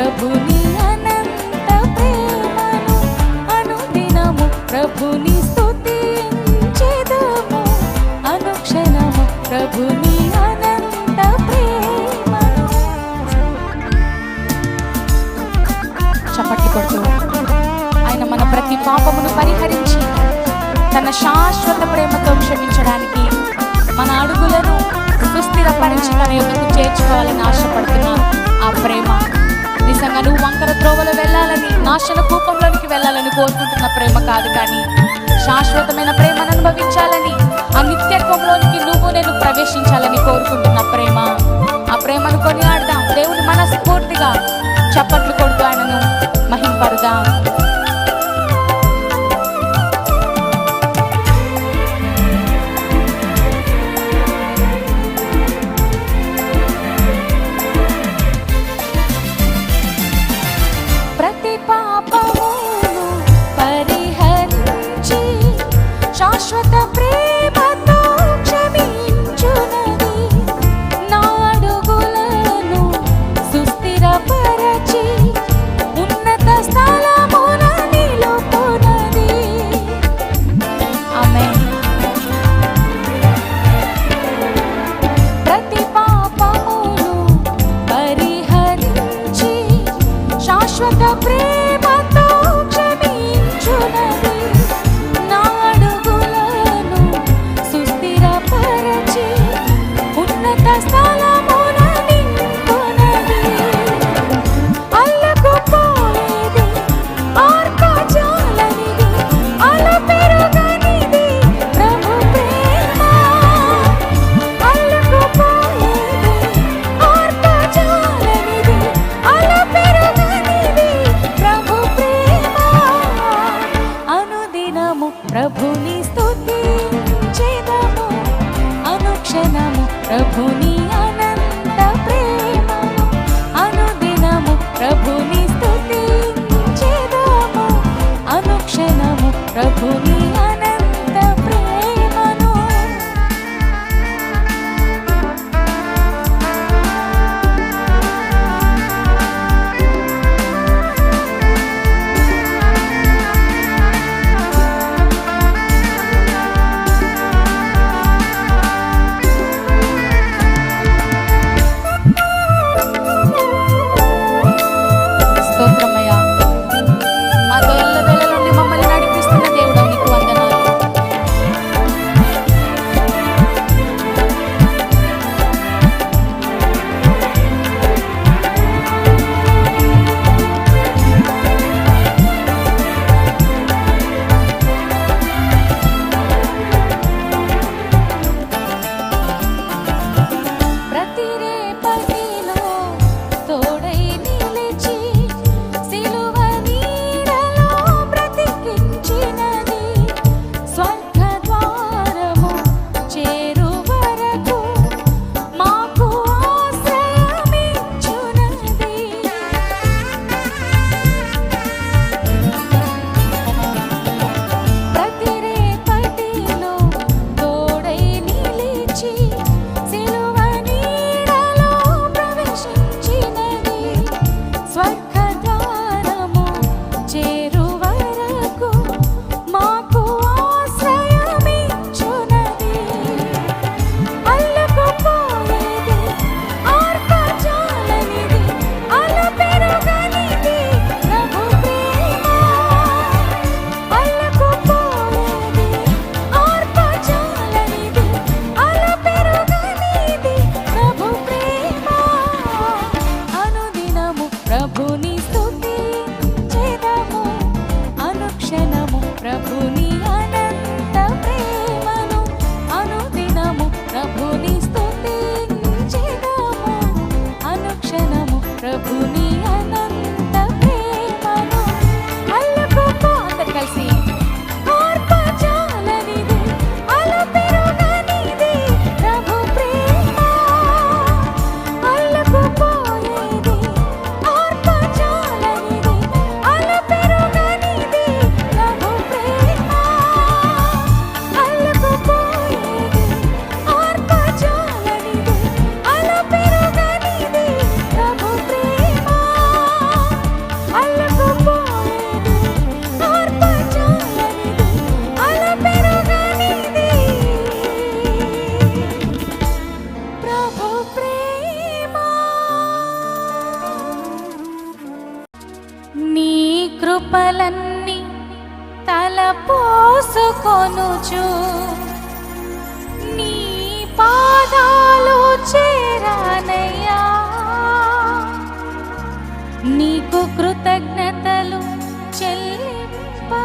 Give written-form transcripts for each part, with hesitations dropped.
ప్రభుని అనంత ప్రేమను అనుదినము ప్రభుని స్తుతించెదము అనుక్షణము ప్రభుని అనంత ప్రేమను. చప్పట్లు కొడుతూ ఆయన మన ప్రతి పాపమును పరిహరించి తన శాశ్వత ప్రేమతో క్షమించడానికి మన అడుగులను సుస్థిరపరించి తన యొక్కకు చేర్చుకోవాలని ఆశపడుతున్నా ఆ ప్రేమ నిజంగా నువ్వు వంకర త్రోవలో వెళ్ళాలని, నాశన కూపంలోనికి వెళ్ళాలని కోరుకుంటున్న ప్రేమ కాదు, కానీ శాశ్వతమైన ప్రేమను అనుభవించాలని, ఆ నిత్యత్వంలోనికి నువ్వు నేను ప్రవేశించాలని కోరుకుంటున్న ప్రేమ. ఆ ప్రేమను కొనియాడదాం, దేవుని మనస్ఫూర్తిగా చప్పట్లు కొడుతూ ఆయనను మహింపరుదాం. శాశ్వత ప్రేమతో క్షమించునది నా అడుగులను సుస్థిరపరచునది. నీ కృపలన్నీ తలపోసుకొనుచు నీ పాదాలు చేరానయ్యా. నీకు కృతజ్ఞతలు చెల్లింపమదిలో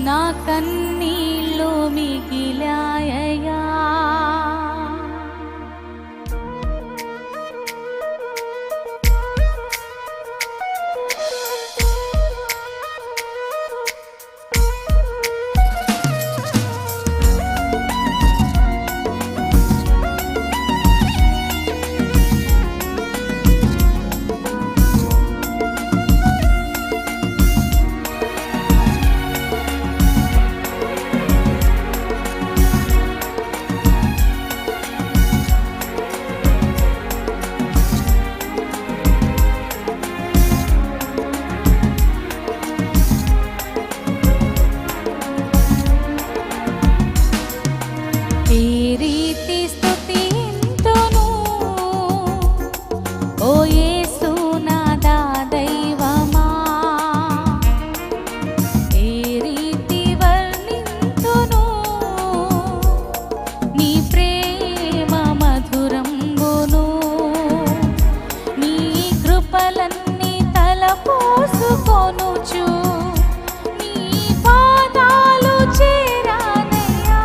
నా కన్నీళ్ళు మిగిలాయయ్యా. ఏ రీతి స్తుతింతును ఓ యేసు నాదా దైవమా, ఏ రీతి వర్ణింతును నీ ప్రేమ మధురంబును. నీ కృపలన్నీ తలపోసుకొనుచు నీ పాదాలు చేరానయ్యా.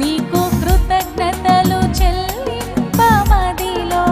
నీకు కృతజ్ఞతలు చెల్లింపమదిలో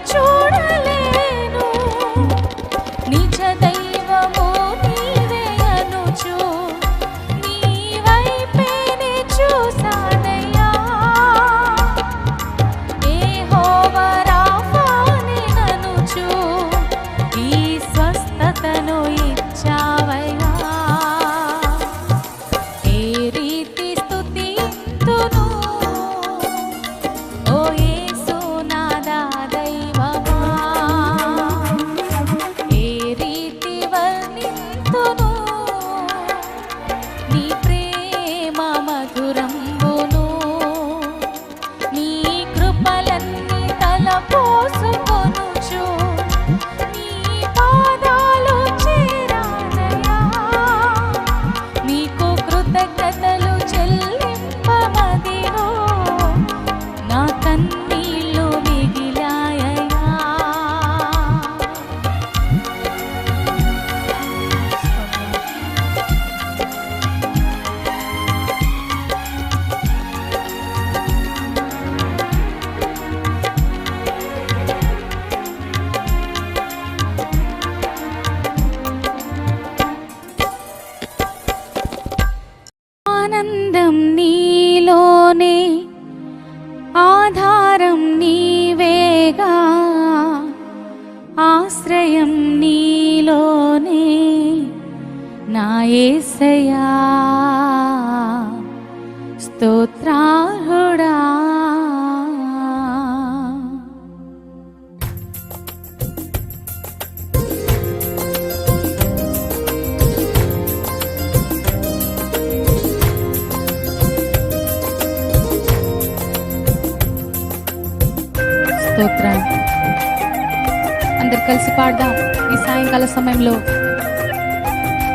చూడలేను. నిజ దైవము నీవే అనుచు నీ వైపేనే చూసానయ్యా. యెహోవా రాఫానే అనుచు ఈ స్వస్థతను ఇచ్చావయ్యా. ఏ రీతి స్తుతింతును ఓ యేసు నాదా దైవమా. ఏ రీతి వర్ణింతును నీ ప్రేమ మధురంబును. నీ కృపలన్నీ తలపోసుకొనుచు నీ పాదాలు చేరానయ్యా. నీకు కృతజ్ఞతలు చెల్లింపమదిలో నా కన్నీళ్ళు మిగిలాయయ్యా. ఆనందం నీలోనే ఆధారం నీవేగా. ఆశ్రయం నీలోనే నా యేసయ్యా. స్తోత్రార్హుడా. స్తోత్రం. అందరు కలిసి పాడదాం ఈ సాయంకాల సమయంలో.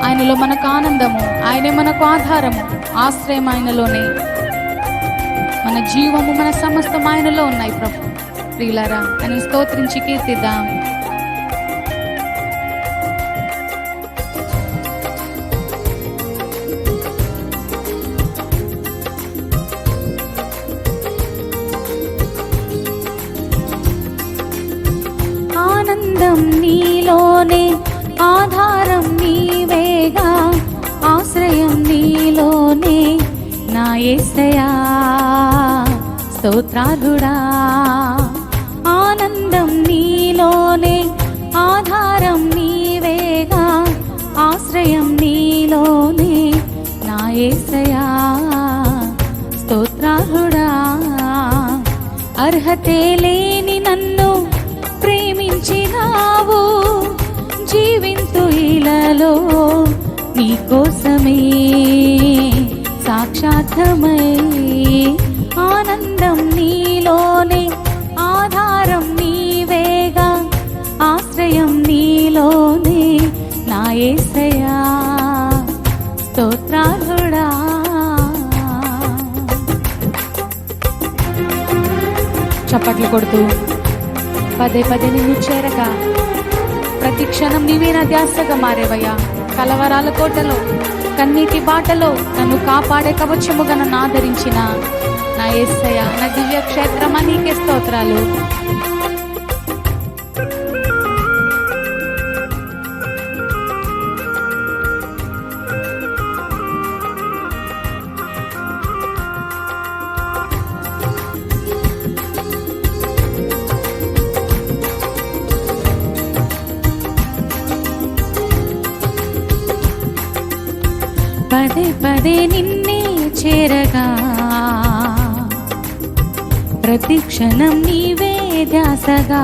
ఆయనలో మనకు ఆనందము, ఆయనే మనకు ఆధారము, ఆశ్రయం ఆయనలోనే. మన జీవము మన సమస్తం ఆయనలో ఉన్నాయి ప్రభు. ప్రియులారా అని స్తోత్రించి కీర్తిద్దాం. ఆనందం నీలోనే ఆధారం నీవేగా. ఆశ్రయం నీలోనే నా యేసయ్యా. స్తోత్రార్హుడా. ఆనందం నీలోనే ఆధారం నీవేగా. ఆశ్రయం నీలోనే నా యేసయ్యా. స్తోత్రార్హుడా. అర్హతే లేని నన్ను ప్రేమించినావు. జీవింతు ఇలలో నీ కోసమే సాక్షాత్మై. ఆనందం నీలోనే ఆధారం నీవేగా. ఆశ్రయం నీలోనే నా యేసయ్యా. స్తోత్రార్హుడా. చప్పట్లు కొడుతూ పదే పదే నిన్ను చేరగా ప్రతి క్షణం నీవే నా ధ్యాసగా మారేవయ్యా. కలవరాల కోటలో కన్నీటి బాటలో నన్ను కాపాడే కవచముగా నన్ను ఆదరించిన నా యేసయ్య, నా దివ్య క్షేత్రమా నీకే స్తోత్రాలు. పదే పదే నిన్నే చేరగా ప్రతి క్షణం నీవే ధ్యాసగా.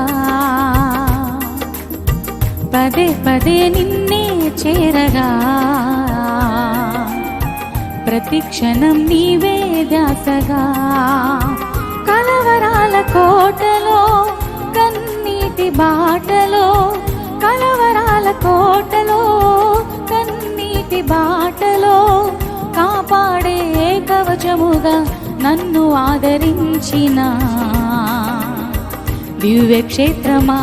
పదే పదే నిన్నే చేరగా ప్రతి క్షణం నీవే ధ్యాసగా. కలవరాల కోటలో కన్నీటి బాటలో, కలవరాల కోటలో కన్నీటి బాటలో కాపాడే కవచముగా నన్ను ఆదరించిన దివ్య క్షేత్రమా,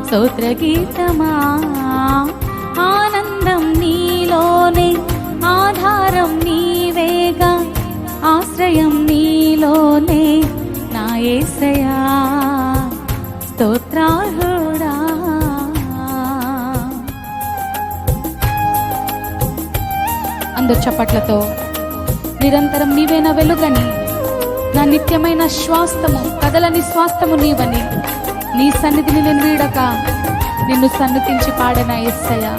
స్తోత్ర గీతమా. ఆనందం నీలోనే, ఆధారం నీవేగా, ఆశ్రయం నీలోనే నా యేసయ్యా. కొడుతూ చప్పట్లతో నిరంతరం నీవే నా వెలుగని, నా నిత్యమైన శ్వాసము, కదలని స్వాస్థము నీవని, నీ సన్నిధిని నేను వీడక నిన్ను సన్నుతించి పాడిన యేసయ్యా.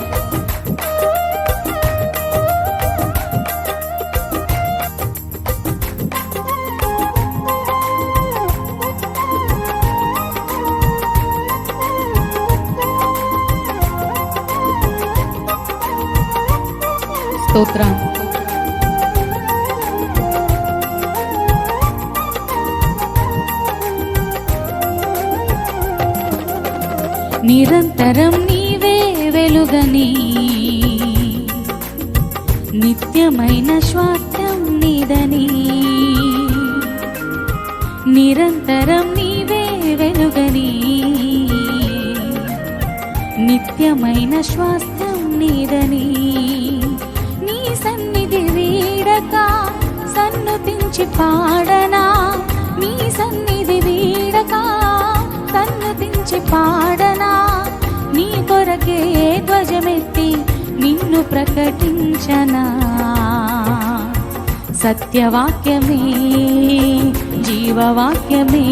స్తోత్రం. నిరంతరం నీవే వెలుగని, నిత్యమైన స్వాస్థ్యం నీదని. నిరంతరం నీవే వెలుగని, నిత్యమైన స్వాస్థ్యం నీదని. నీ సన్నిధి వీడక సన్నుతించి పాడనా, నీ సన్నిధి వీడక సన్నుతించి పాడనా. నీ కొరకే ధ్వజమెత్తి నిన్ను ప్రకటించనా. సత్యవాక్యమే జీవవాక్యమే,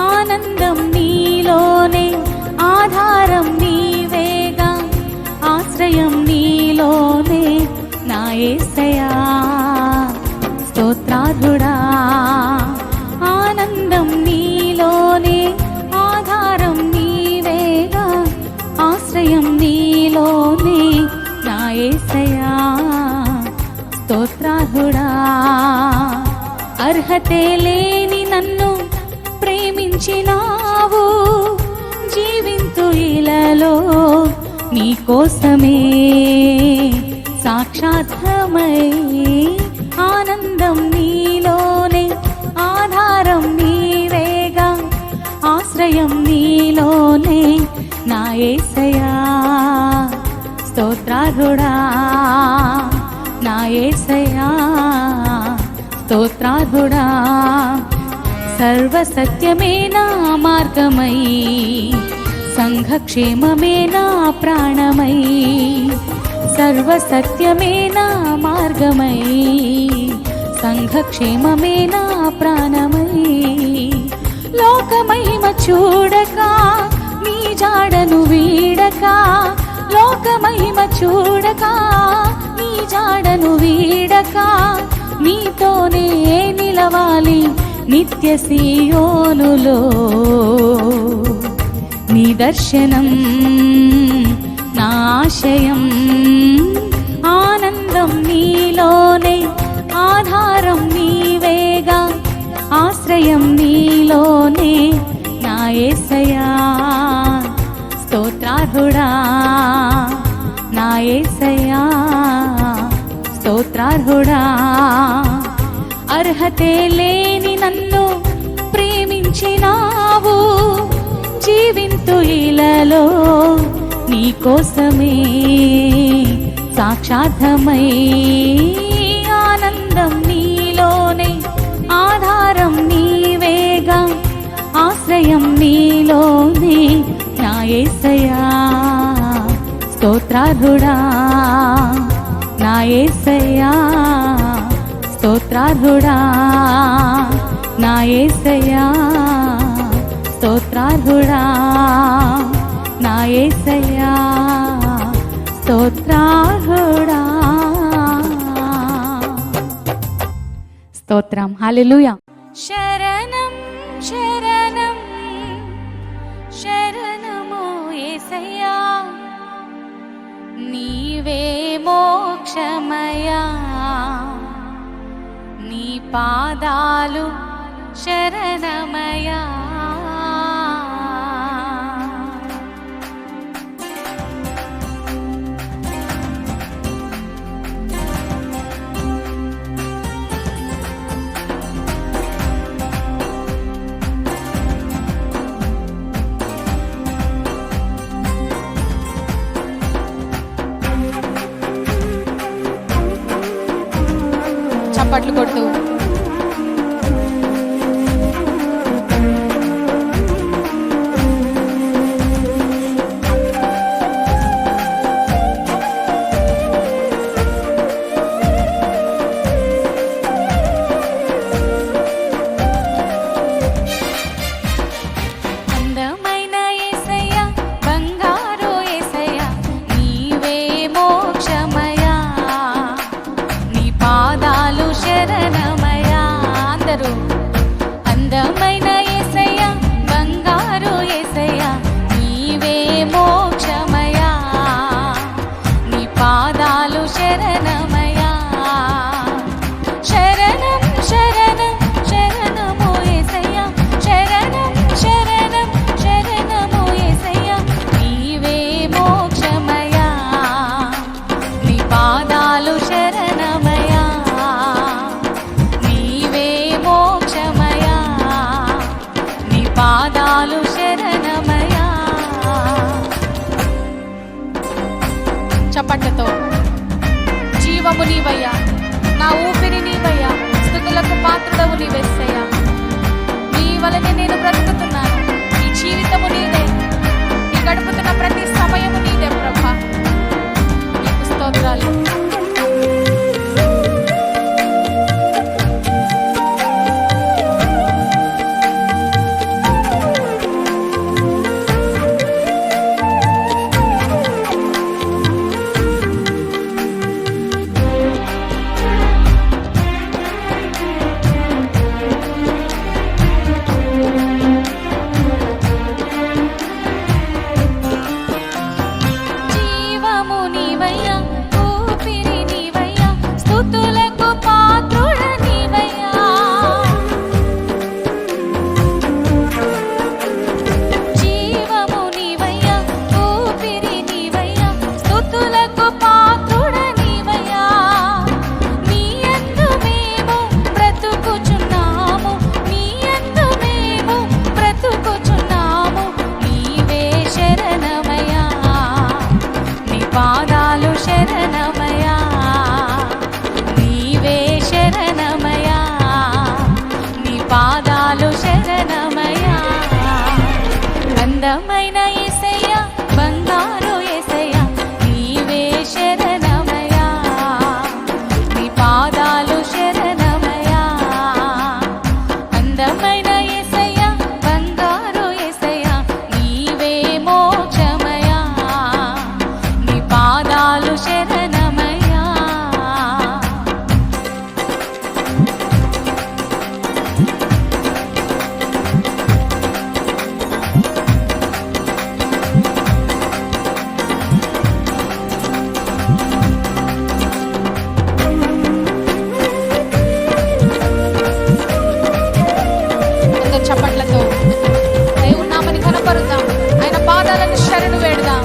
ఆనందం నీలోనే, ఆధారం నీవేగా, ఆశ్రయం నీలోనే నా యేసయ్యా. స్తోత్రార్హుడా, ఆనందం నీలోనే, ఆధారం నీవేగా, ఆశ్రయం నీలోనే నా యేసయ్యా. స్తోత్రార్హుడా, అర్హతే లేని నన్ను ప్రేమించినావు, జీవింతు ఇలలో నీ కోసమే సాక్షాత్మై. ఆనందం నీలోనే, ఆధారం నీవేగా, ఆశ్రయం నీలోనే నా యేసయ్యా. స్తోత్రార్హుడా నా యేసయ్యా. స్తోత్రార్హుడా, సర్వసత్యమే నా మార్గమై, సంఘక్షేమమే నా ప్రాణమై. సర్వసత్యమే నా మార్గమై, సంఘక్షేమమే నా ప్రాణమై. లోకమహిమ చూడక నీ జాడను వీడక, లోకమహిమ చూడక నీ జాడను వీడక, నీతోనే నిలవాలి నిత్య సీయోనులో. నీ దర్శనం నా ఆశయం, ఆనందం నీలోనే, ఆధారం నీవేగా, ఆశ్రయం నీలోనే నా యేసయ్యా. స్తోత్రార్హుడా నా యేసయ్యా. స్తోత్రార్హుడా, అర్హతే లేని నన్ను ప్రేమించినావు, జీవింతు ఇలలో నీ కోసమే సాక్షాత్మై. ఆనందం నీలోనే, ఆధారం నీవేగా, ఆశ్రయం నీలోనే నా యేసయ్యా. స్తోత్రార్హుడా నా యేసయ్యా. స్తోత్రార్హుడా నా యేసయ్యా. స్తోత్రార్హుడా నా యేసయ్యా. స్తోత్రార్హుడా. స్తోత్రం. హల్లెలూయా. శరణం శరణం శరణమో యేసయ్యా, నీవే మోక్షమయా, నీ పాదాలు శరణమయా. చప్పట్లు కొడుతూ పాదాలు శరణమయ్యా. అందమైన యేసయ్యా, బంగారు యేసయ్యా, నీవే శరణమయ్యా. నీ పాదాలు శరణమయ్యా. అందమైన యేసయ్యా, బంగారు యేసయ్యా, నీవే మోక్షమయ్యా. నీ పాదాలు శరణమయ్యా. చప్పట్లతో దేవుని నామని కనపరుద్దాం. ఆయన పాదాలను శరణు వేడుదాం.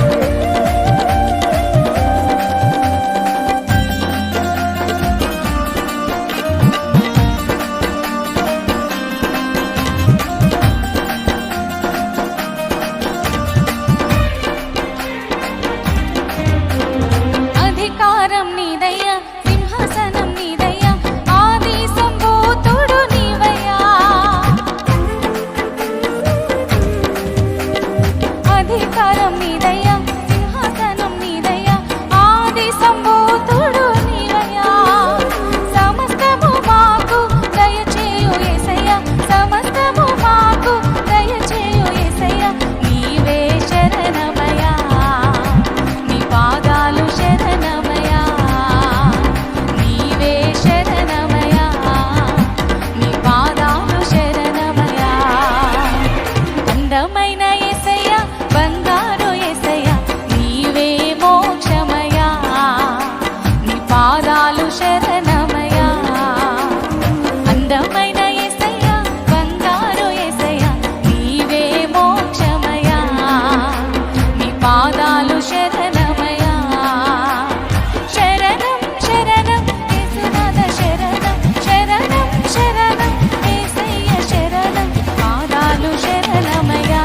అధికారం నీదయ్యా, సింహాసనం నీదయ్యా, ఆది సంభూతుడు నీవయ్యా. అధికారం నీదయ్యా, సింహాసనం నీదయ్యా, ఆది సంభూతుడు నీవయ్యా. సమస్తము మాకు దయచేయు యేసయ్యా, సమస్తము మాకు దయచేయు యేసయ్యా, నీవే శరణమయ్యా. నీ పాదాలు శరణమయ్యా. నీవే శరణమయ్యా. నీ పాదాలు శరణమయ్యా. అందమైన యేసయ్యా, బంగారు యేసయ్యా, నీవే మోక్షమయ్యా. నీ పాదాలు శరణమయ్యా. అందమైన యేసయ్యా, బంగారు యేసయ్యా, నీవే మోక్షమయ్యా. నీ పాదాలు శరణమయ్యా. శరణం శరణం యేసునాథ శరణం, శరణం శరణం యేసయ్య శరణం, పాదాలు శరణమయ్యా.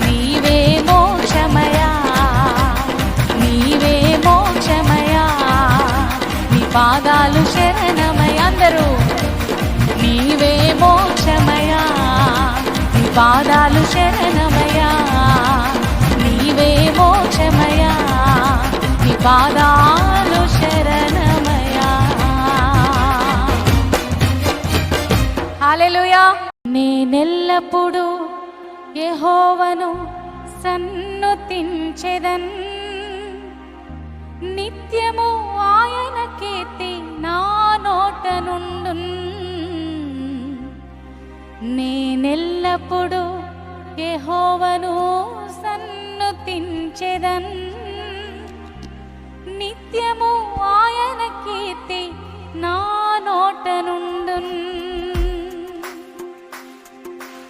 నీవే మోక్షమయ్యా. నీవే మోక్షమయ్యా. నీ పాదాలు శరణమయ్యా. అందరూ నీవే మోక్షమయ్యా. నీ పాదాలు శరణమయ్యా. నీవే మోక్షమయ్యా. నీ పాదాలు శరణమయ్యా. హల్లెలూయా. నేనెల్లప్పుడూ యెహోవాను సన్నుతించెదన్, నిత్యము ఆయన కీర్తి నా నోట నుండున్. నేనెల్లప్పుడూ యెహోవాను సన్నుతించెదన్, నిత్యము ఆయన కీర్తి నా నోట నుండున్.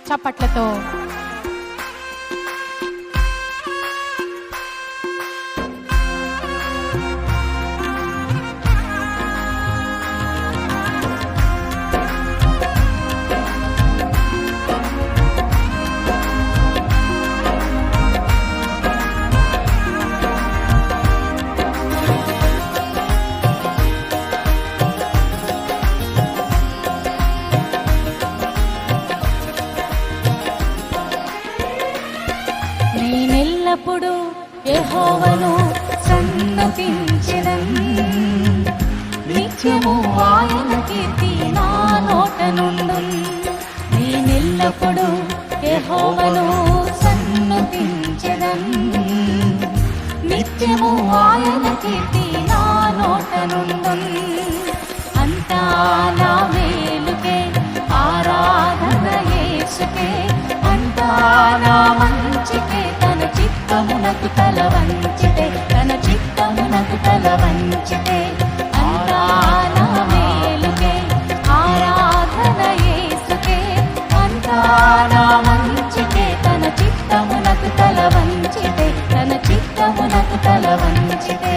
చప్పట్లతో నేనెల్లప్పుడూ యెహోవాను సన్నుతించెదన్, నిత్యము ఆయన కీర్తి నా నోట నుండున్. నేనెల్లప్పుడూ యెహోవాను సన్నుతించెదన్, నిత్యము ఆయన కీర్తి నా నోట నుండున్. అంతా నా మేలుకే, ఆరాధన యేసుకే, అంతా నా మంచికే. తన చిత్తమునకు తల వంచితే, తన చిత్తమునకు తల వంచితే, అంతా నా మేలుకే, ఆరాధన యేసుకే, అంతా నా మంచికే. తన చిత్తమునకు తల వంచితే, తన చిత్తమునకు తల వంచితే.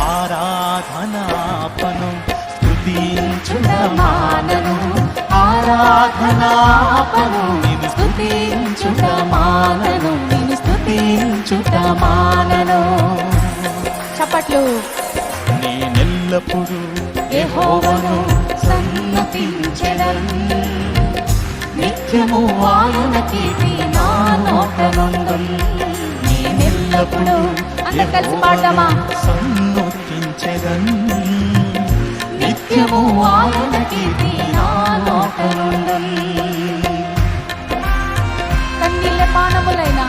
ఆరాధనాపను స్తుతించుట మానను, ఆరాధనాపను నిన్ను స్తుతించుట మానను, నిన్ను స్తుతించుట మానను. చప్పట్లు. నేనెల్లప్పుడూ యెహోవాను సన్నుతించెదన్, నిత్యము ఆయన కీర్తి నా నోట నుండును. నేనెల్లప్పుడూ అందరం కలిసి పాడదామా? సన్నుతించెదన్ నిత్యము ఆయన కీర్తి నా నోట నుండును. కన్నీళ్ళ పానములైన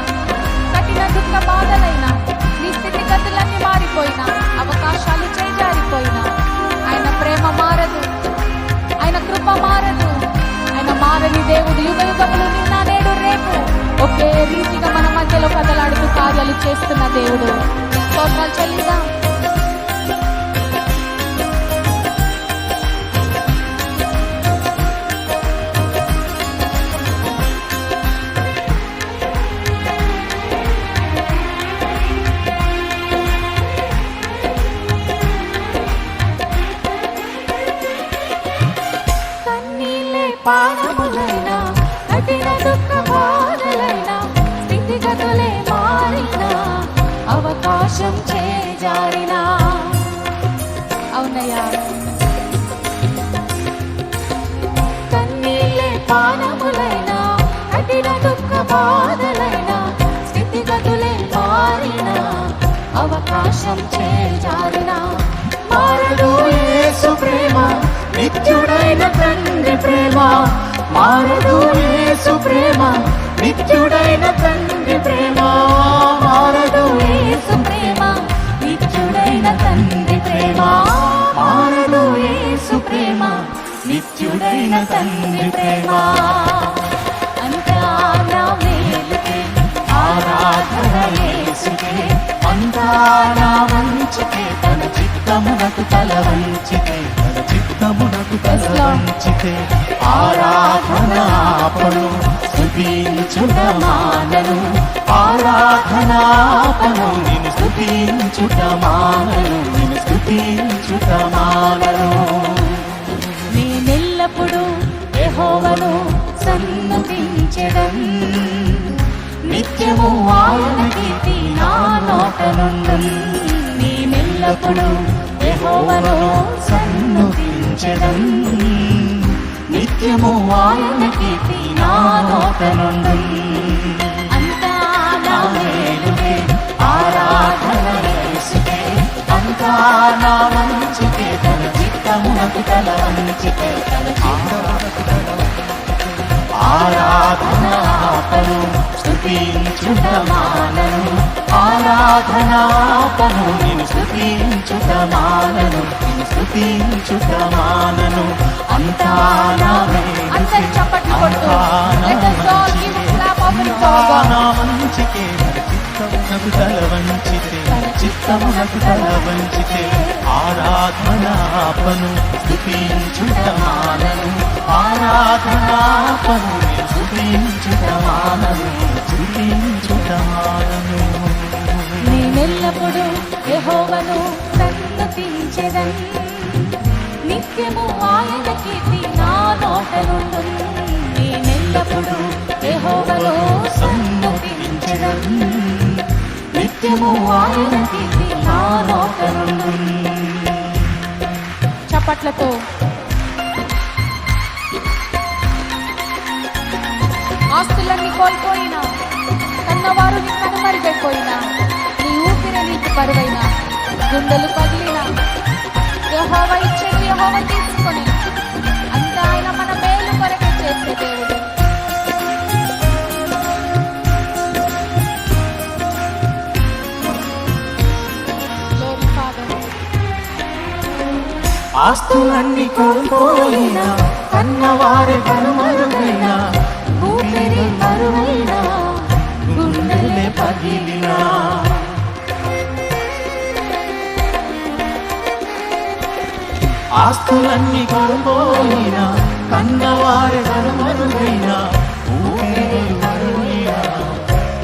కఠిన దుఃఖ బాధలైన నీ స్థితిగతులన్నీ మారిపోయినా, అవకాశాలు చేజారిపోయినా, ఆయన ప్రేమ మారదు, ఆయన కృప మారదు. ఆయన మారని దేవుడు, యుగ యుగములు నిన్న నేడు రేపు ఒకే రీతిగా మన మధ్యలో కదలాడుతూ కార్యాలు చేస్తున్న దేవుడు. స్తోత్రాలు చెల్లిద్దాం. పానములైనా కఠిన దుఃఖ బాధలైనా స్థితిగతులే మారినా, అవకాశం చేజారినా. అవునయ్యా, కన్నీళ్ళే పానములైనా కఠిన దుఃఖ బాధలైనా స్థితిగతులే మారినా, అవకాశం చేజారినా. మారదు యేసు ప్రేమ, నిత్యుడైన తండ్రి ప్రేమ. మారదు యేసు ప్రేమ, నిత్యుడైన తండ్రి ప్రేమ. మారదు యేసు ప్రేమ, నిత్యుడైన తండ్రి ప్రేమ. మారదు యేసు ప్రేమ, నిత్యుడైన తండ్రి ప్రేమ. అంతా నా మేలుకే, ఆరాధన యేసుకే, అంతా నా మంచికే. తన చిత్తమునకు తల వంచితే, తన చిత్తమునకు తల వంచితే, ఆరాధనాపను స్తుతించుట మానను. ఆరాధనాపను నిన్ను స్తుతించుట మానను, నిన్ను స్తుతించుట మానను. నేనెల్లప్పుడూ యెహోవాను సన్నుతించెదన్ నిత్యము ఆయన కీర్తి నా నోట నుండును. నేనెల్లప్పుడూ యెహోవాను సన్నుతించెదన్ నిత్యము ఆయన కీర్తి నా నోట నుండును. అంతా నా మేలుకే, ఆరాధన యేసుకే, అంతా నా మంచికే. తన చిత్తమునకు తల వంచితే, తన చిత్తమునకు తల వంచితే, ఆరాధనాపను స్తుతించుట మానను. ఆరాధనాపను నిన్ను స్తుతించుట మానను, నిన్ను స్తుతించుట మానను. అంతా నా మేలుకే, అందరి చప్పట్లు కొడుతూ let us all give a clap of it for God. నా మంచికే. చిత్తమునకు తల వంచితే, చిత్తమునకు తల వంచితే, ఆరాధనాపను స్తుతించుట మానను. ఆరాధనాపను స్తుతించుట మానను, స్తుతించుట మానను. నేనెల్లప్పుడూ యెహోవాను సన్నుతించెదన్ నిత్యము ఆయన కీర్తి నా నోట నుండును. నేనెల్లప్పుడూ యెహోవాను సన్నుతించెదన్ నిత్యము ఆయన కీర్తి నా నోట నుండును. చప్పట్లతో ఆస్తులన్నీ కోల్పోయినా, కన్నవారు నీ కనుమరుగైపోయినా, నీ ఊపిరి నీకు బరువైనా, గుండెలు పగిలినా, యెహోవా ఇచ్చేది యెహోవా తీసుకొని, అంతా ఆయన మన మేలు కొరకే చేసే దేవుడు. Glory Father. ఆస్తులన్నీ కోల్పోయినా, కన్నవారి కనుమరుగైనా, ఊపిరి కరువైనా, గుండెలే పగిలినా. ఆస్తులన్నీ కోల్పోయినా, కన్నవారి కనుమరుగైనా, ఊపిరి కరువైనా,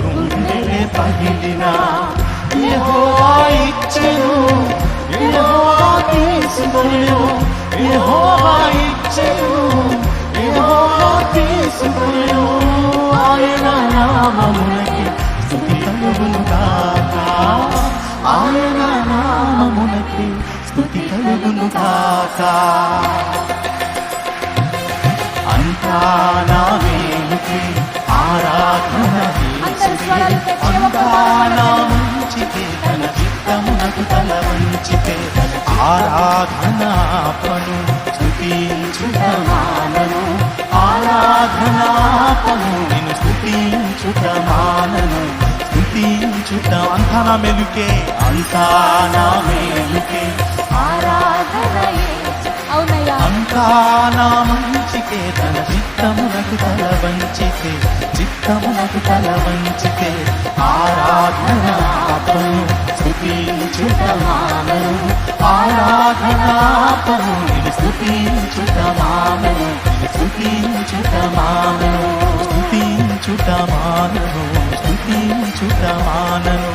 గుండెలే పగిలినా. యెహోవా ఇచ్చెను, యెహోవా తీసుకొనెను. యెహోవా ఇచ్చెను, యెహోవా తీసుకొనెను. ఆయన నామమునకి స్తుతి కలుగును గాక. ఆయన నామమునకి స్తుతి కలుగును గాక. అంతా నా మేలు కరాలు తెచ్చి ఒక మాట వంచితే తన చిత్తమునకు తల వంచితే ఆరాధనాపను స్తుతించుటమానను ఆరాధనాపను నిన్ను స్తుతించుటమానను స్తుతించుట అంతా నా మెలుకే అంతా నా మెలుకే ఆరాధనయే అవునయ్యా అంతా నా మంచికే తన చిత్తమునకు తల వంచితే చిత్తమునకు తల వంచితే ఆరాధనాపను స్తుతించుటమానను ఆరాధనాపను నిన్ను స్తుతించుటమానను స్తుతించుటమానను స్తుతించుటమానను స్తుతించుటమానను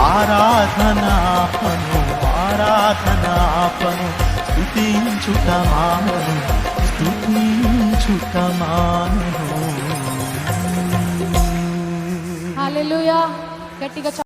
ఆరాధనాపను ఆరాధనాపను స్తుతించుటమానను స్తుతించుటమానను హల్లెలూయా గట్టిగా